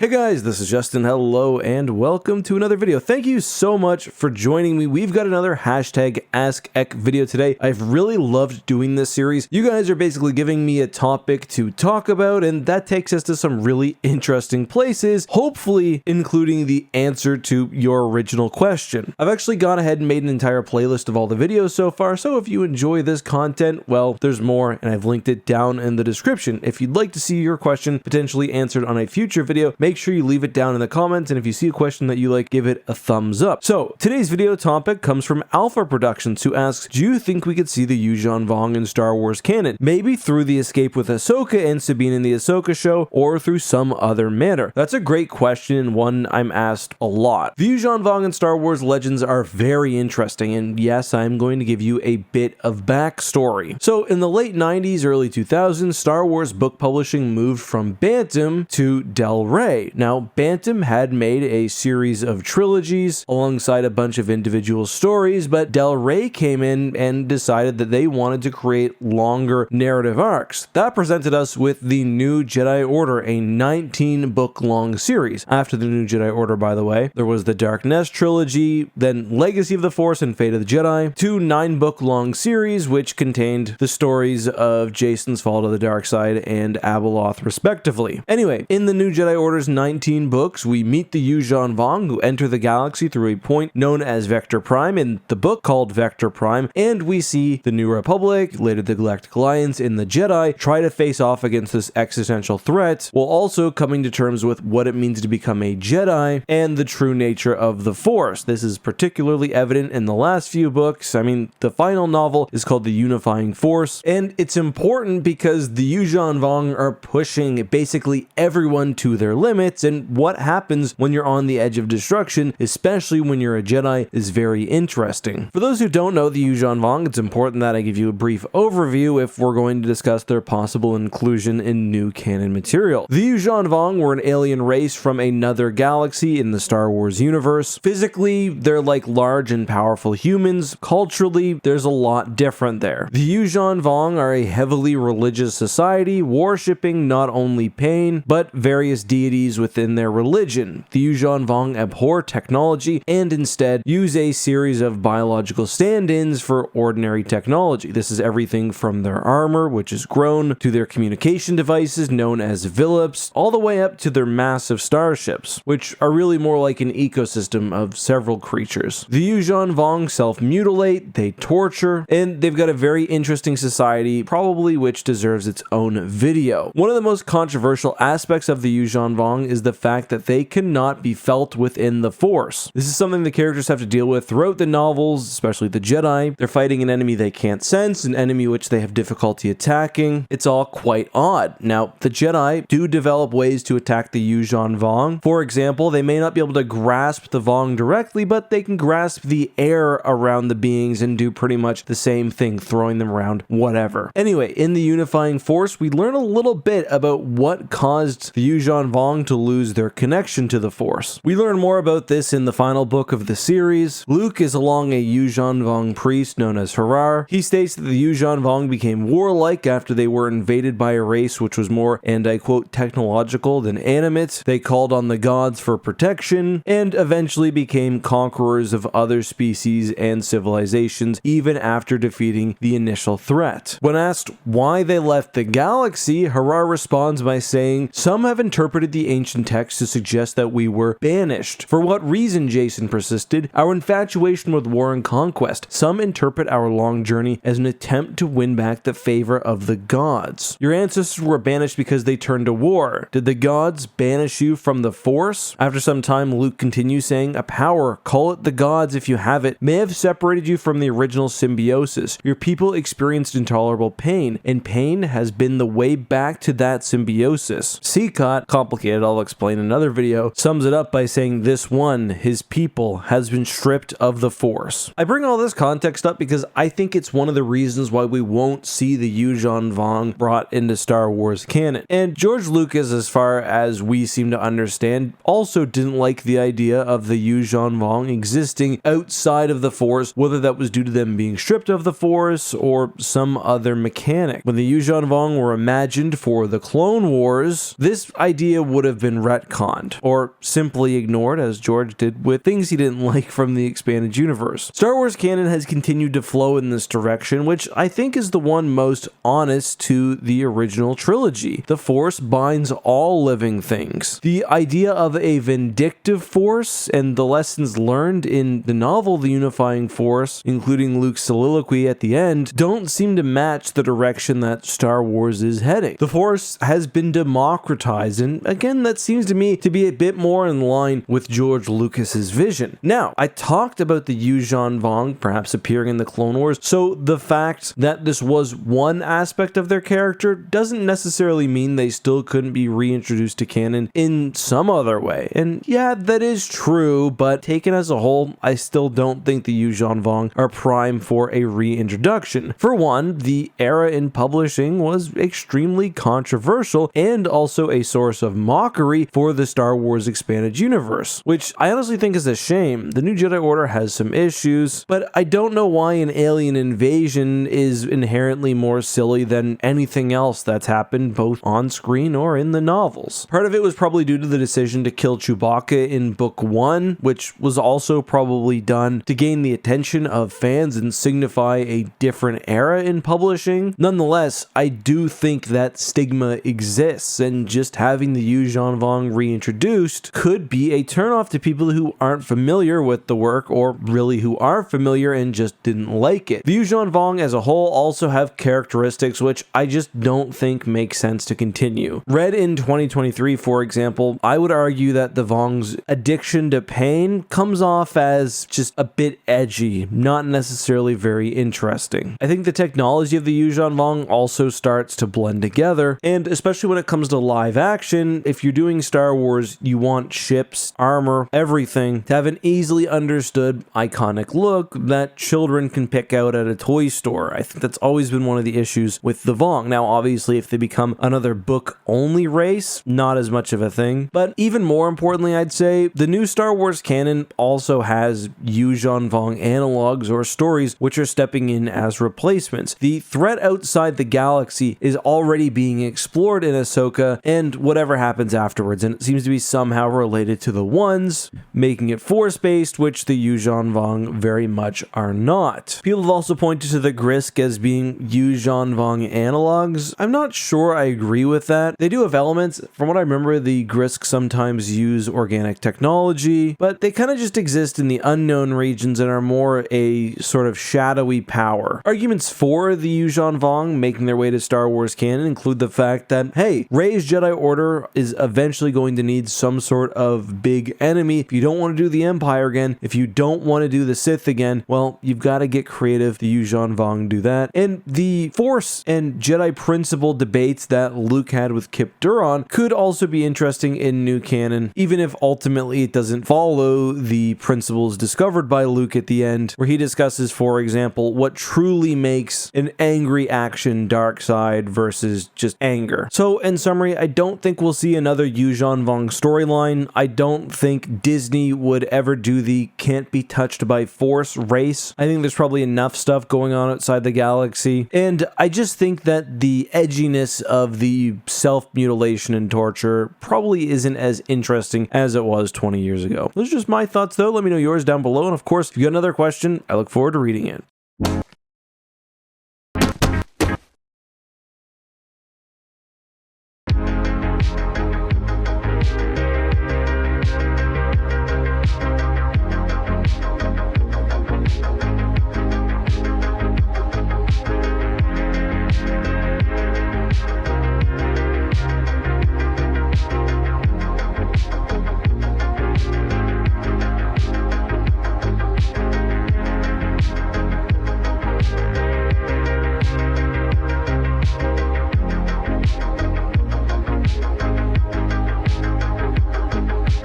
Hey guys, this is Justin. Hello and welcome to another video. Thank you so much for joining me. We've got another hashtag Ask Ek video today. I've really loved doing this series. You guys are basically giving me a topic to talk about, and that takes us to some really interesting places, hopefully including the answer to your original question. I've actually gone ahead and made an entire playlist of all the videos so far, so if you enjoy this content, well, there's more, and I've linked it down in the description. If you'd like to see your question potentially answered on a future video, make sure you leave it down in the comments, and if you see a question that you like, give it a thumbs up. So today's video topic comes from Alpha Productions, who asks, do you think we could see the Yuuzhan Vong in Star Wars canon? Maybe through the escape with Ahsoka and Sabine in the Ahsoka show, or through some other manner? That's a great question, and one I'm asked a lot. The Yuuzhan Vong in Star Wars Legends are very interesting, and yes, I'm going to give you a bit of backstory. So in the late 90s, early 2000s, Star Wars book publishing moved from Bantam to Del Rey. Now, Bantam had made a series of trilogies alongside a bunch of individual stories, but Del Rey came in and decided that they wanted to create longer narrative arcs. That presented us with the New Jedi Order, a 19-book long series. After the New Jedi Order, by the way, there was the Dark Nest trilogy, then Legacy of the Force and Fate of the Jedi, two 9-book long series which contained the stories of Jason's fall to the dark side and Abeloth respectively. Anyway, in the New Jedi Order's 19 books, we meet the Yuuzhan Vong, who enter the galaxy through a point known as Vector Prime in the book called Vector Prime, and we see the New Republic, later the Galactic Alliance, and the Jedi try to face off against this existential threat, while also coming to terms with what it means to become a Jedi and the true nature of the Force. This is particularly evident in the last few books. I mean, the final novel is called The Unifying Force, and it's important because the Yuuzhan Vong are pushing basically everyone to their limits, and what happens when you're on the edge of destruction, especially when you're a Jedi, is very interesting. For those who don't know the Yuuzhan Vong, it's important that I give you a brief overview if we're going to discuss their possible inclusion in new canon material. The Yuuzhan Vong were an alien race from another galaxy in the Star Wars universe. Physically, they're like large and powerful humans. Culturally, there's a lot different there. The Yuuzhan Vong are a heavily religious society, worshipping not only Pain, but various deities within their religion. The Yuuzhan Vong abhor technology and instead use a series of biological stand-ins for ordinary technology. This is everything from their armor, which is grown, to their communication devices known as Villips, all the way up to their massive starships, which are really more like an ecosystem of several creatures. The Yuuzhan Vong self-mutilate, they torture, and they've got a very interesting society, probably which deserves its own video. One of the most controversial aspects of the Yuuzhan Vong is the fact that they cannot be felt within the Force. This is something the characters have to deal with throughout the novels, especially the Jedi. They're fighting an enemy they can't sense, an enemy which they have difficulty attacking. It's all quite odd. Now, the Jedi do develop ways to attack the Yuuzhan Vong. For example, they may not be able to grasp the Vong directly, but they can grasp the air around the beings and do pretty much the same thing, throwing them around, whatever. Anyway, in the Unifying Force, we learn a little bit about what caused the Yuuzhan Vong to lose their connection to the Force. We learn more about this in the final book of the series. Luke is along a Yuuzhan Vong priest known as Harar. He states that the Yuuzhan Vong became warlike after they were invaded by a race which was more, and I quote, technological than animate. They called on the gods for protection and eventually became conquerors of other species and civilizations even after defeating the initial threat. When asked why they left the galaxy, Harar responds by saying, "Some have interpreted the ancient text to suggest that we were banished. For what reason?" Jason persisted. "Our infatuation with war and conquest. Some interpret our long journey as an attempt to win back the favor of the gods. Your ancestors were banished because they turned to war. Did the gods banish you from the Force?" After some time, Luke continues saying, "A power, call it the gods if you have it, may have separated you from the original symbiosis. Your people experienced intolerable pain, and pain has been the way back to that symbiosis." Seacott, complicated, I'll explain in another video, sums it up by saying this one, his people, has been stripped of the Force. I bring all this context up because I think it's one of the reasons why we won't see the Yuuzhan Vong brought into Star Wars canon. And George Lucas, as far as we seem to understand, also didn't like the idea of the Yuuzhan Vong existing outside of the Force, whether that was due to them being stripped of the Force or some other mechanic. When the Yuuzhan Vong were imagined for the Clone Wars, this idea would have been retconned, or simply ignored, as George did with things he didn't like from the expanded universe. Star Wars canon has continued to flow in this direction, which I think is the one most honest to the original trilogy. The Force binds all living things. The idea of a vindictive Force and the lessons learned in the novel The Unifying Force, including Luke's soliloquy at the end, don't seem to match the direction that Star Wars is heading. The Force has been democratized, and again, that seems to me to be a bit more in line with George Lucas's vision. Now, I talked about the Yuuzhan Vong perhaps appearing in the Clone Wars, so the fact that this was one aspect of their character doesn't necessarily mean they still couldn't be reintroduced to canon in some other way. And yeah, that is true, but taken as a whole, I still don't think the Yuuzhan Vong are prime for a reintroduction. For one, the era in publishing was extremely controversial and also a source of mockery for the Star Wars expanded universe, which I honestly think is a shame. The New Jedi Order has some issues, but I don't know why an alien invasion is inherently more silly than anything else that's happened both on screen or in the novels. Part of it was probably due to the decision to kill Chewbacca in Book 1, which was also probably done to gain the attention of fans and signify a different era in publishing. Nonetheless, I do think that stigma exists, and just having the Yuuzhan Vong reintroduced could be a turnoff to people who aren't familiar with the work, or really who are familiar and just didn't like it. The Yuuzhan Vong as a whole also have characteristics which I just don't think make sense to continue. Read in 2023, for example, I would argue that the Vong's addiction to pain comes off as just a bit edgy, not necessarily very interesting. I think the technology of the Yuuzhan Vong also starts to blend together, and especially when it comes to live action, if you're doing Star Wars, you want ships, armor, everything to have an easily understood, iconic look that children can pick out at a toy store. I think that's always been one of the issues with the Vong. Now, obviously, if they become another book-only race, not as much of a thing, but even more importantly, I'd say, the new Star Wars canon also has Yuuzhan Vong analogs or stories which are stepping in as replacements. The threat outside the galaxy is already being explored in Ahsoka and whatever happens afterwards, and it seems to be somehow related to the ones, making it Force-based, which the Yuuzhan Vong very much are not. People have also pointed to the Grisk as being Yuuzhan Vong analogs. I'm not sure I agree with that. They do have elements. From what I remember, the Grisk sometimes use organic technology, but they kind of just exist in the unknown regions and are more a sort of shadowy power. Arguments for the Yuuzhan Vong making their way to Star Wars canon include the fact that, hey, Rey's Jedi Order is eventually going to need some sort of big enemy. If you don't want to do the Empire again, if you don't want to do the Sith again, well, you've got to get creative. The Yuuzhan Vong do that. And the Force and Jedi principle debates that Luke had with Kip Duron could also be interesting in new canon, even if ultimately it doesn't follow the principles discovered by Luke at the end, where he discusses, for example, what truly makes an angry action dark side versus just anger. So in summary, I don't think we'll see another Yuuzhan Vong storyline. I don't think Disney would ever do the can't be touched by Force race. I think there's probably enough stuff going on outside the galaxy, and I just think that the edginess of the self-mutilation and torture probably isn't as interesting as it was 20 years ago. Those are just my thoughts though. Let me know yours down below, and of course, if you got another question, I look forward to reading it.